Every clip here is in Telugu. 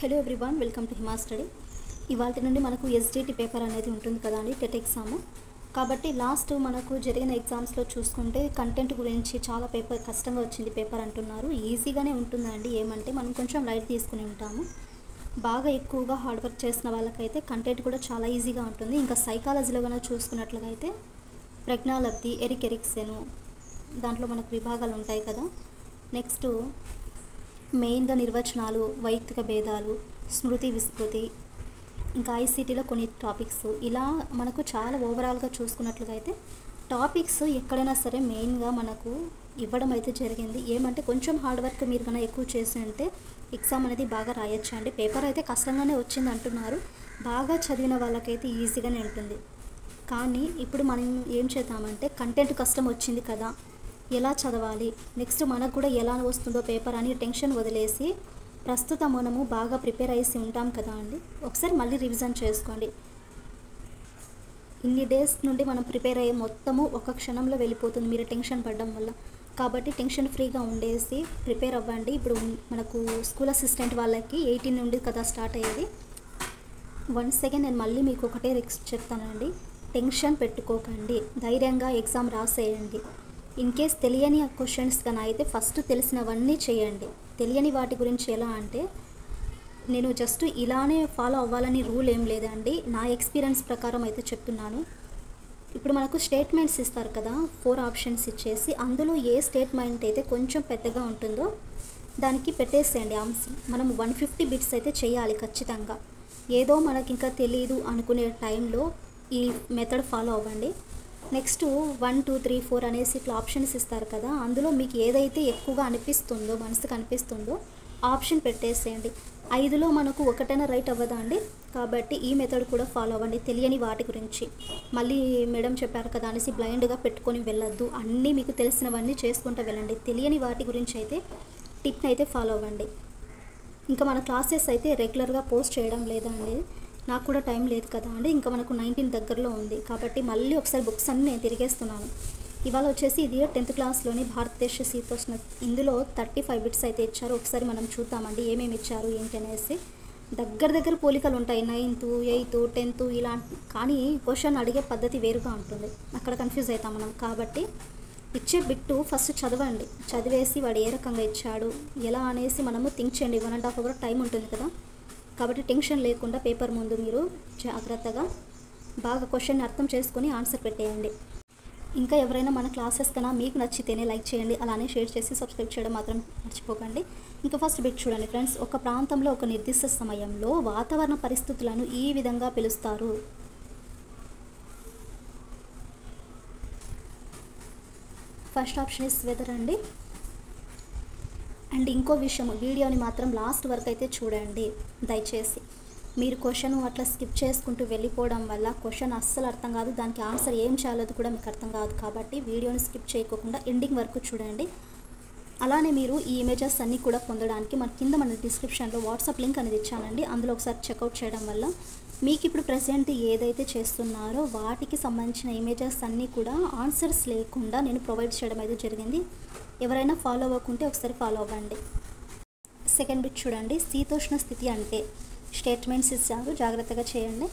Hello everyone, welcome to Hima study. ఇవాళ నుండి మనకు ఎస్డిటి పేపర్ అనేది ఉంటుంది కదా అండి, టెట్ ఎగ్జామ్. కాబట్టి లాస్ట్ మనకు జరిగిన ఎగ్జామ్స్లో చూసుకుంటే కంటెంట్ గురించి చాలా కష్టంగా వచ్చింది పేపర్ అంటున్నారు. ఈజీగానే ఉంటుందండి, ఏమంటే మనం కొంచెం లైట్ తీసుకుని ఉంటాము. బాగా ఎక్కువగా హార్డ్ వర్క్ చేసిన వాళ్ళకైతే కంటెంట్ కూడా చాలా ఈజీగా ఉంటుంది. ఇంకా సైకాలజీలో కనుక చూసుకున్నట్లయితే ప్రజ్ఞాలబ్ధి, ఎరిక్సెను, దాంట్లో మనకు విభాగాలు ఉంటాయి కదా. నెక్స్ట్ మెయిన్గా నిర్వచనాలు, వైయక్తిక భేదాలు, స్మృతి విస్మృతి, ఇంకా ఐసీటీలో కొన్ని టాపిక్స్, ఇలా మనకు చాలా ఓవరాల్గా చూసుకున్నట్లుగా అయితే టాపిక్స్ ఎక్కడైనా సరే మెయిన్గా మనకు ఇవ్వడం అయితే జరిగింది. ఏమంటే కొంచెం హార్డ్ వర్క్ మీరు కన్నా ఎక్కువ చేసి అంటే ఎగ్జామ్ అనేది బాగా రాయొచ్చు అండి. పేపర్ అయితే కష్టంగానే వచ్చింది అంటున్నారు, బాగా చదివిన వాళ్ళకైతే ఈజీగానే ఉంటుంది. కానీ ఇప్పుడు మనం ఏం చేద్దామంటే కంటెంట్ కష్టం వచ్చింది కదా, ఎలా చదవాలి, నెక్స్ట్ మనకు కూడా ఎలా వస్తుందో పేపర్ అని టెన్షన్ వదిలేసి ప్రస్తుతం మనము బాగా ప్రిపేర్ అయ్యి ఉంటాం కదా అండి, ఒకసారి మళ్ళీ రివిజన్ చేసుకోండి. ఇన్ని డేస్ నుండి మనం ప్రిపేర్ అయ్యే మొత్తము ఒక క్షణంలో వెళ్ళిపోతుంది మీరు టెన్షన్ పడడం వల్ల. కాబట్టి టెన్షన్ ఫ్రీగా ఉండేసి ప్రిపేర్ అవ్వండి. ఇప్పుడు మనకు స్కూల్ అసిస్టెంట్ వాళ్ళకి 18 నుండి కదా స్టార్ట్ అయ్యేది. వన్స్ అగైన్ నేను మళ్ళీ మీకు ఒకటే చెప్తానండి, టెన్షన్ పెట్టుకోకండి, ధైర్యంగా ఎగ్జామ్ రాసేయండి. ఇన్ కేస్ తెలియని క్వశ్చన్స్ కన్నా అయితే ఫస్ట్ తెలిసినవన్నీ చేయండి. తెలియని వాటి గురించి ఎలా అంటే నేను జస్ట్ ఇలానే ఫాలో అవ్వాలని రూల్ ఏం లేదండి, నా ఎక్స్పీరియన్స్ ప్రకారం అయితే చెప్తున్నాను. ఇప్పుడు మనకు స్టేట్మెంట్స్ ఇస్తారు కదా, 4 ఆప్షన్స్ ఇచ్చేసి అందులో ఏ స్టేట్మెంట్ అయితే కొంచెం పెద్దగా ఉంటుందో దానికి పెట్టేసేయండి ఆన్సర్. మనం 150 బిట్స్ అయితే చేయాలి ఖచ్చితంగా. ఏదో మనకి ఇంకా తెలియదు అనుకునే టైంలో ఈ మెథడ్ ఫాలో అవ్వండి. నెక్స్ట్ 1, 2, 3, 4 అనేసి ఇట్లా ఆప్షన్స్ ఇస్తారు కదా, అందులో మీకు ఏదైతే ఎక్కువగా అనిపిస్తుందో, మనసుకు అనిపిస్తుందో ఆప్షన్ పెట్టేసేయండి. 5లో మనకు ఒకటైనా రైట్ అవ్వదా అండి, కాబట్టి ఈ మెథడ్ కూడా ఫాలో అవ్వండి. తెలియని వాటి గురించి మళ్ళీ మేడం చెప్పారు కదా అనేసి బ్లైండ్గా పెట్టుకొని వెళ్ళొద్దు, అన్నీ మీకు తెలిసినవన్నీ చేసుకుంటూ వెళ్ళండి. తెలియని వాటి గురించి అయితే టిప్ని అయితే ఫాలో అవ్వండి. ఇంకా మన క్లాసెస్ అయితే రెగ్యులర్గా పోస్ట్ చేయడం లేదా అండి, నాకు కూడా టైం లేదు కదా అండి. ఇంకా మనకు 19 దగ్గరలో ఉంది కాబట్టి మళ్ళీ ఒకసారి బుక్స్ అన్నీ నేను తిరిగేస్తున్నాను. ఇవాళ వచ్చేసి ఇది 10th క్లాస్లోని భారతదేశ శీతోష్ణ, ఇందులో 35 బిట్స్ అయితే ఇచ్చారు. ఒకసారి మనం చూద్దామండి ఏమేమి ఇచ్చారు ఏంటి అనేసి. దగ్గర పోలికలు ఉంటాయి, 9th, 8th, 10th ఇలా. కానీ క్వశ్చన్ అడిగే పద్ధతి వేరుగా ఉంటుంది, అక్కడ కన్ఫ్యూజ్ అవుతాం మనం. కాబట్టి ఇచ్చే బిట్టు ఫస్ట్ చదవండి, చదివేసి వాడు ఏ రకంగా ఇచ్చాడు ఎలా అనేసి మనము థింక్ చేయండి. 1.5 అవర్ టైం ఉంటుంది కదా, కాబట్టి టెన్షన్ లేకుండా పేపర్ ముందు మీరు జాగ్రత్తగా బాగా క్వశ్చన్ని అర్థం చేసుకొని ఆన్సర్ పెట్టేయండి. ఇంకా ఎవరైనా మన క్లాసెస్ కన్నా మీకు నచ్చితేనే లైక్ చేయండి, అలానే షేర్ చేసి సబ్స్క్రైబ్ చేయడం మాత్రం మర్చిపోకండి. ఇంకా ఫస్ట్ బిట్ చూడండి ఫ్రెండ్స్. ఒక ప్రాంతంలో ఒక నిర్దిష్ట సమయంలో వాతావరణ పరిస్థితులను ఈ విధంగా పిలుస్తారు. ఫస్ట్ ఆప్షన్ ఇస్ వెదర్ అండి. అండ్ ఇంకో విషయం, వీడియోని మాత్రం లాస్ట్ వరకు అయితే చూడండి దయచేసి. మీరు క్వశ్చన్ అట్లా స్కిప్ చేసుకుంటూ వెళ్ళిపోవడం వల్ల క్వశ్చన్ అస్సలు అర్థం కాదు, దానికి ఆన్సర్ ఏం చేయాలో కూడా మీకు అర్థం కాదు. కాబట్టి వీడియోని స్కిప్ చేయకుండా ఎండింగ్ వరకు చూడండి. అలానే మీరు ఈ ఇమేజెస్ అన్నీ కూడా పొందడానికి మన డిస్క్రిప్షన్లో వాట్సాప్ లింక్ అనేది ఇచ్చానండి, అందులో ఒకసారి చెక్అవుట్ చేయడం వల్ల మీకు ఇప్పుడు ప్రెసెంట్ ఏదైతే చేస్తున్నారో వాటికి సంబంధించిన ఇమేజెస్ అన్నీ కూడా ఆన్సర్స్ లేకుండా నేను ప్రొవైడ్ చేయడం అయితే జరిగింది. ఎవరైనా ఫాలో అవ్వకుంటే ఒకసారి ఫాలో అవ్వండి. సెకండ్ బిట్ చూడండి. శీతోష్ణ స్థితి అంటే స్టేట్మెంట్స్ ఇచ్చారు, జాగ్రత్తగా చేయండి.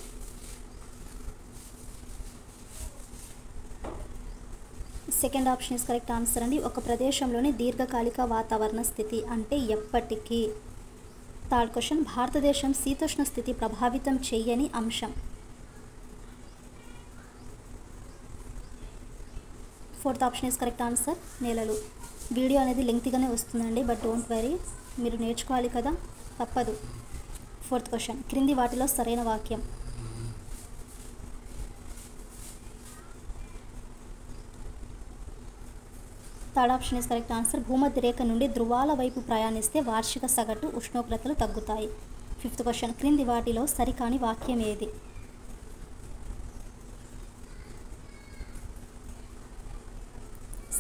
Second option is correct answer అండి. ఒక ప్రదేశంలోని దీర్ఘకాలిక వాతావరణ స్థితి అంటే ఎప్పటికీ. థర్డ్ క్వశ్చన్, భారతదేశం శీతోష్ణ స్థితి ప్రభావితం చేయని అంశం. Fourth option is correct answer, నేలలు. వీడియో అనేది లెంగ్తీగానే వస్తుందండి, బట్ డోంట్ వరీ, మీరు నేర్చుకోవాలి కదా, తప్పదు. ఫోర్త్ క్వశ్చన్, క్రింది వాటిలో సరైన వాక్యం. Third option is correct answer, భూమధ్య రేఖ నుండి ధృవాల వైపు ప్రయాణిస్తే వార్షిక సగటు ఉష్ణోగ్రతలు తగ్గుతాయి. ఫిఫ్త్ క్వశ్చన్, క్రింది వాటిలో సరికాని వాక్యం ఏది.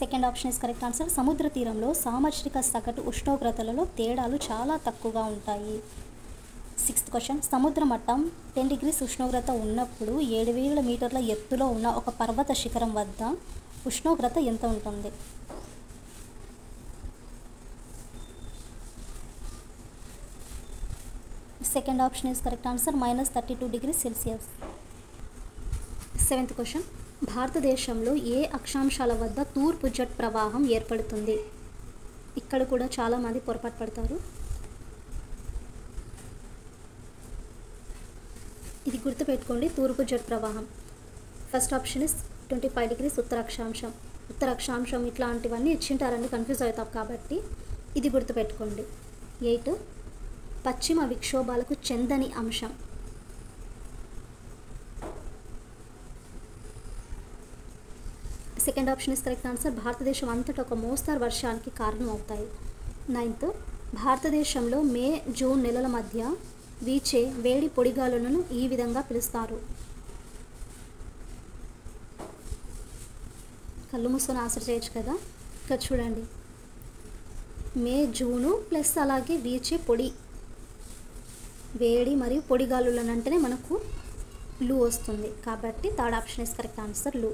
Second option is correct answer, సముద్ర తీరంలో సామర్షిక సగటు ఉష్ణోగ్రతలలో తేడాలు చాలా తక్కువగా ఉంటాయి. సిక్స్త్ క్వశ్చన్, సముద్ర మట్టం 10 degrees ఉష్ణోగ్రత ఉన్నప్పుడు 7000 మీటర్ల ఎత్తులో ఉన్న ఒక పర్వత శిఖరం వద్ద ఉష్ణోగ్రత ఎంత ఉంటుంది. Second option is correct answer, -32°C. 7th question, భారతదేశంలో ఏ అక్షాంశాల వద్ద తూర్పు జెట్ ప్రవాహం ఏర్పడుతుంది? ఇక్కడ కూడా చాలామంది పొరపాటు పడతారు. ఇది గుర్తుపెట్టుకోండి, తూర్పు జెట్ ప్రవాహం. First option is 25° ఉత్తరాక్షాంశం. ఉత్తరాక్షాంశం ఇట్లాంటివన్నీ ఇచ్చింటారని కన్ఫ్యూజ్ అవుతాం కాబట్టి ఇది గుర్తుపెట్టుకోండి. 8 పశ్చిమ విక్షోభాలకు చెందని అంశం. Second option is correct answer, భారతదేశం అంతటా ఒక మోస్తరు వర్షానికి కారణం అవుతాయి. 9th భారతదేశంలో మే జూన్ నెలల మధ్య వీచే వేడి పొడిగాలులను ఈ విధంగా పిలుస్తారు. కళ్ళు మూసుకొని ఆన్సర్ చేయొచ్చు కదా. ఇక్కడ చూడండి, మే జూను ప్లస్ అలాగే వీచే వేడి మరియు పొడిగాలులను అంటేనే మనకు లూ వస్తుంది. కాబట్టి third option is correct answer, loo.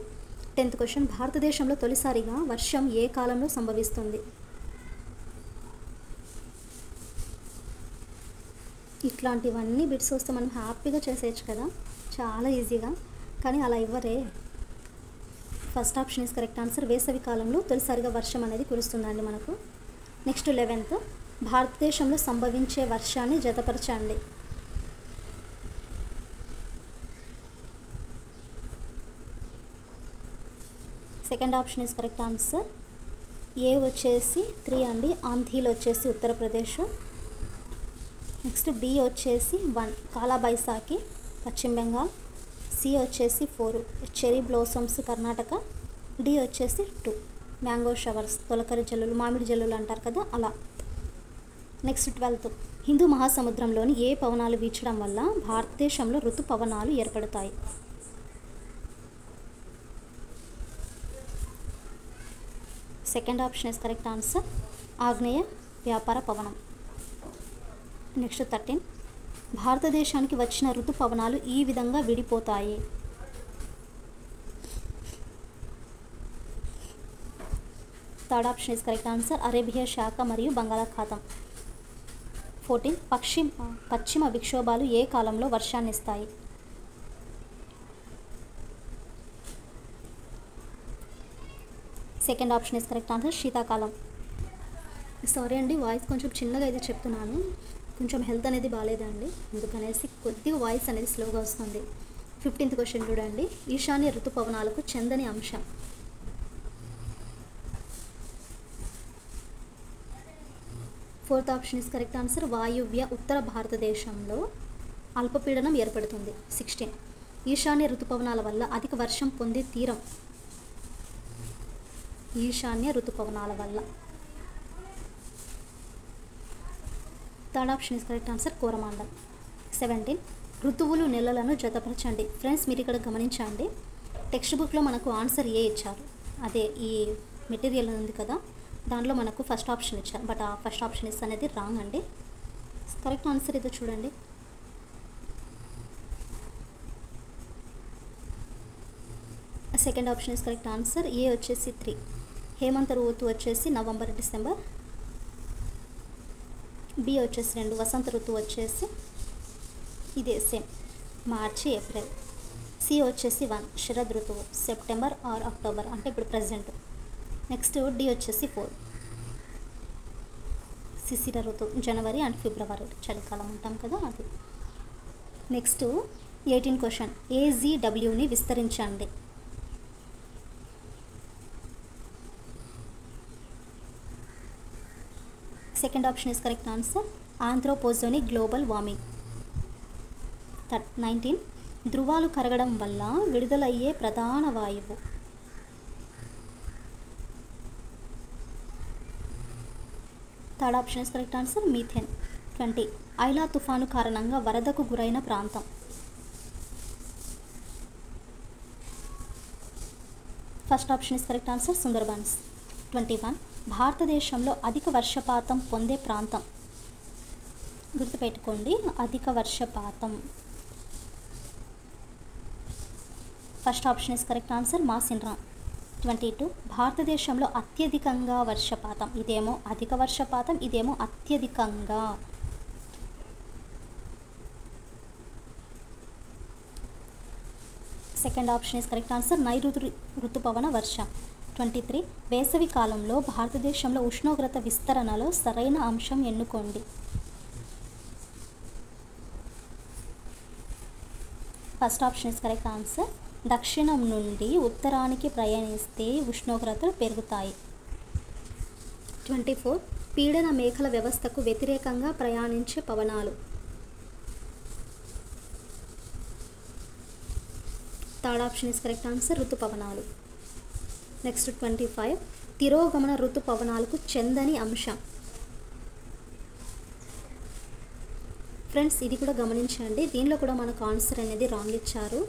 10th question, భారతదేశంలో తొలిసారిగా వర్షం ఏ కాలంలో సంభవిస్తుంది? ఇట్లాంటివన్నీ బిట్స్ వస్తే మనం హ్యాపీగా చేసేయచ్చు కదా, చాలా ఈజీగా. కానీ అలా ఇవ్వరే. First option is correct answer, వేసవి కాలంలో తొలిసారిగా వర్షం అనేది కురుస్తుందండి మనకు. నెక్స్ట్ 11th, భారతదేశంలో సంభవించే వర్షాన్ని జతపరచండి. Second option is correct answer, A వచ్చేసి 3 అండి, ఆంధీలు వచ్చేసి ఉత్తరప్రదేశ్. నెక్స్ట్ బి వచ్చేసి 1 కాలాబైసాకి పశ్చిమ బెంగాల్. సి వచ్చేసి 4 చెరీ బ్లోసమ్స్ కర్ణాటక. డి వచ్చేసి 2 మ్యాంగో షవర్స్ తొలకరి జల్లులు, మామిడి జల్లులు అంటారు కదా అలా. నెక్స్ట్ 12th, హిందూ మహాసముద్రంలోని ఏ పవనాలు వీచడం వల్ల భారతదేశంలో ఋతుపవనాలు ఏర్పడతాయి? Second option is correct answer, ఆగ్నేయ వ్యాపార పవనం. నెక్స్ట్ 13, భారతదేశానికి వచ్చిన ఋతుపవనాలు ఈ విధంగా విడిపోతాయి. Third option is correct answer, Arabia శాఖ మరియు బంగాళాఖాతం. 14, పశ్చిమ విక్షోభాలు ఏ కాలంలో వర్షాన్ని ఇస్తాయి? Second option is correct answer, శీతాకాలం. సారీ అండి, వాయిస్ కొంచెం చిన్నగా అయితే చెప్తున్నాను, కొంచెం హెల్త్ అనేది బాగాలేదండి, అందుకనేసి కొద్దిగా వాయిస్ అనేది స్లోగా వస్తుంది. 15th క్వశ్చన్ చూడండి, ఈశాన్య ఋతుపవనాలకు చెందని అంశం. Fourth option is correct answer, వాయువ్య ఉత్తర భారతదేశంలో అల్పపీడనం ఏర్పడుతుంది. 16, ఈశాన్య ఋతుపవనాల వల్ల అధిక వర్షం పొందే తీరం. ఈశాన్య ఋతుపవనాల వల్ల. Third option is correct answer, Coromandel. 17, ఋతువులు నెలలను జతపరచండి. ఫ్రెండ్స్ మీరు ఇక్కడ గమనించండి, టెక్స్ట్ బుక్లో మనకు ఆన్సర్ ఏ ఇచ్చారు, అదే ఈ మెటీరియల్ ఉంది కదా దాంట్లో మనకు ఫస్ట్ ఆప్షన్ ఇచ్చారు, బట్ ఆ ఫస్ట్ ఆప్షన్ ఇస్ అనేది రాంగ్ అండి. కరెక్ట్ ఆన్సర్ ఇదో చూడండి. Second option is correct answer, A వచ్చేసి 3 హేమంత ఋతువు వచ్చేసి నవంబర్ డిసెంబర్. బి వచ్చేసి 2 వసంత ఋతువు వచ్చేసి ఇదే సేమ్ మార్చి ఏప్రిల్. సి వచ్చేసి 1 శరద్ ఋతువు సెప్టెంబర్ ఆర్ అక్టోబర్ అంటే ఇప్పుడు ప్రజెంట్. నెక్స్ట్ డి వచ్చేసి 4 శిశిర ఋతువు జనవరి అండ్ ఫిబ్రవరి చలికాలం అంటాం కదా అది. నెక్స్ట్ 18 క్వశ్చన్, ఏజీడబ్ల్యూని విస్తరించండి. Second option is correct answer, anthropogenic global warming. 19, ధృవాలు కరగడం వల్ల విడుదలయ్యే ప్రధాన వాయువు. Third option is correct answer, methane. 20, ఐలా తుఫాను కారణంగా వరదకు గురైన ప్రాంతం. First option is correct answer, Sundarbans. 21, భారతదేశంలో అధిక వర్షపాతం పొందే ప్రాంతం. గుర్తుపెట్టుకోండి, అధిక వర్షపాతం. First option is correct answer, Mawsynram. 22, భారతదేశంలో అత్యధికంగా వర్షపాతం. ఇదేమో అధిక వర్షపాతం, ఇదేమో అత్యధికంగా. Second option is correct answer. నైరుతి ఋతుపవన వర్ష. 23 వేసవి కాలంలో భారతదేశంలో ఉష్ణోగ్రత విస్తరణలో సరైన అంశం ఎన్నుకోండి. First option is correct answer. దక్షిణం నుండి ఉత్తరానికి ప్రయాణిస్తే ఉష్ణోగ్రతలు పెరుగుతాయి. 24 పీడన మేఘల వ్యవస్థకు వ్యతిరేకంగా ప్రయాణించే పవనాలు. Third option is correct answer. ఋతుపవనాలు. నెక్స్ట్ 25 తిరోగమన ఋతుపవనాలకు చెందని అంశం. ఫ్రెండ్స్ ఇది కూడా గమనించండి, దీనిలో కూడా మనకు ఆన్సర్ అనేది రాంగ్ ఇచ్చారు.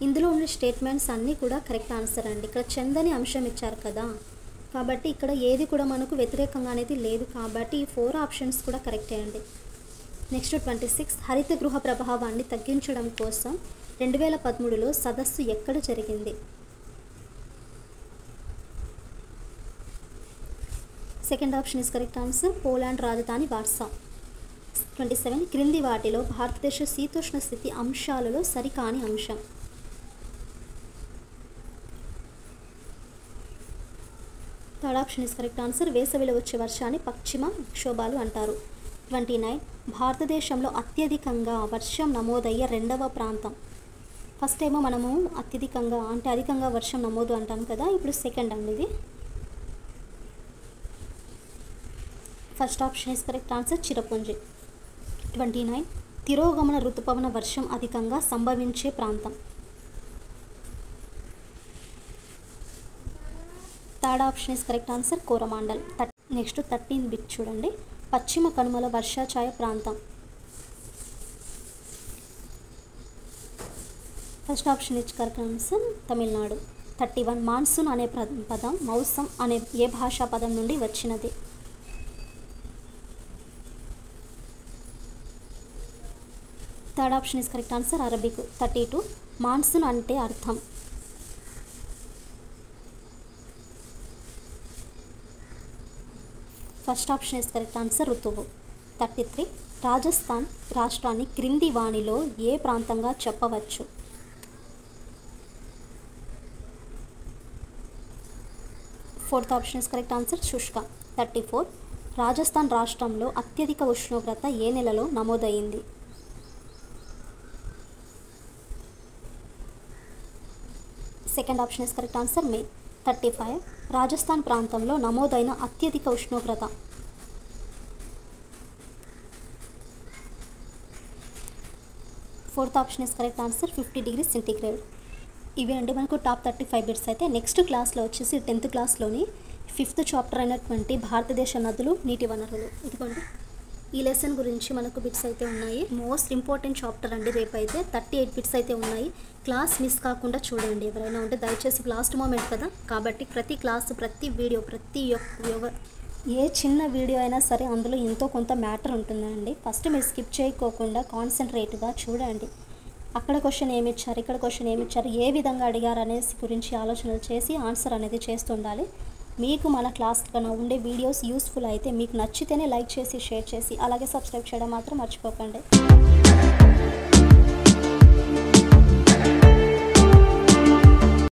ఇందులో ఉన్న స్టేట్మెంట్స్ అన్నీ కూడా కరెక్ట్ ఆన్సర్ అండి. ఇక్కడ చెందని అంశం ఇచ్చారు కదా, కాబట్టి ఇక్కడ ఏది కూడా మనకు వ్యతిరేకంగా అనేది లేదు, కాబట్టి ఈ 4 ఆప్షన్స్ కూడా కరెక్టే అండి. నెక్స్ట్ 26 హరిత గృహ ప్రభావాన్ని తగ్గించడం కోసం 2013లో సదస్సు ఎక్కడ జరిగింది? Second option is correct answer. Poland రాజధాని వార్సా. 27 క్రింది వాటిలో భారతదేశ శీతోష్ణ స్థితి అంశాలలో సరికాని అంశం. Third option is correct answer. వేసవిలో వచ్చే వర్షాన్ని పశ్చిమ విక్షోభాలు అంటారు. 29 భారతదేశంలో అత్యధికంగా వర్షం నమోదయ్యే రెండవ ప్రాంతం. ఫస్ట్ ఏమో మనము అత్యధికంగా అంటే అధికంగా వర్షం నమోదు అంటాం కదా, ఇప్పుడు సెకండ్ అండి ఇది. First option is correct answer. Cherrapunji. 29 తిరోగమన ఋతుపవన వర్షం అధికంగా సంభవించే ప్రాంతం. Third option is correct answer. Coromandel. Next 13 bit చూడండి. పశ్చిమ కనుమల వర్షాఛాయ ప్రాంతం. First option is correct answer. Tamil Nadu. 31 monsoon అనే పదం మౌసం అనే ఏ భాషా పదం నుండి వచ్చినది? Third option is correct answer. Arabic. 32 monsoon అంటే అర్థం. First option is correct answer. ఋతువు. 33 రాజస్థాన్ రాష్ట్రాన్ని క్రింది వాణిలో ఏ ప్రాంతంగా చెప్పవచ్చు? Fourth option is correct answer. శుష్క. 34 రాజస్థాన్ రాష్ట్రంలో అత్యధిక ఉష్ణోగ్రత ఏ నెలలో నమోదైంది? Second option is correct answer. May. 35 Rajasthan ప్రాంతంలో నమోదైన అత్యధిక ఉష్ణోగ్రత. Fourth option is correct answer. 50 degree centigrade. ఇవి అండి మనకు టాప్ 35 బిట్స్. అయితే నెక్స్ట్ క్లాస్లో వచ్చేసి 10th క్లాస్లోని 5th చాప్టర్ అయినటువంటి భారతదేశ నదులు నీటి వనరులు. ఇదిగోండి ఈ లెసన్ గురించి మనకు బిట్స్ అయితే ఉన్నాయి. మోస్ట్ ఇంపార్టెంట్ చాప్టర్ అండి. రేపు అయితే 38 బిట్స్ అయితే ఉన్నాయి. క్లాస్ మిస్ కాకుండా చూడండి. ఎవరైనా ఉంటే దయచేసి లాస్ట్ మూమెంట్ కదా, కాబట్టి ప్రతి క్లాస్ ప్రతి వీడియో ఏ చిన్న వీడియో అయినా సరే అందులో ఎంతో కొంత మ్యాటర్ ఉంటుందండి. ఫస్ట్ మీరు స్కిప్ చేయకోకుండా కాన్సన్ట్రేట్గా చూడండి. అక్కడ క్వశ్చన్ ఏమి ఇచ్చారు, ఇక్కడ క్వశ్చన్ ఏమి ఇచ్చారు, ఏ విధంగా అడిగారు అనేసి గురించి ఆలోచనలు చేసి ఆన్సర్ అనేది చేస్తుండాలి. మీకు మన క్లాస్లో ఉండే వీడియోస్ యూస్ఫుల్ అయితే మీకు నచ్చితేనే లైక్ చేసి షేర్ చేసి అలాగే సబ్స్క్రైబ్ చేయడం మాత్రం మర్చిపోకండి.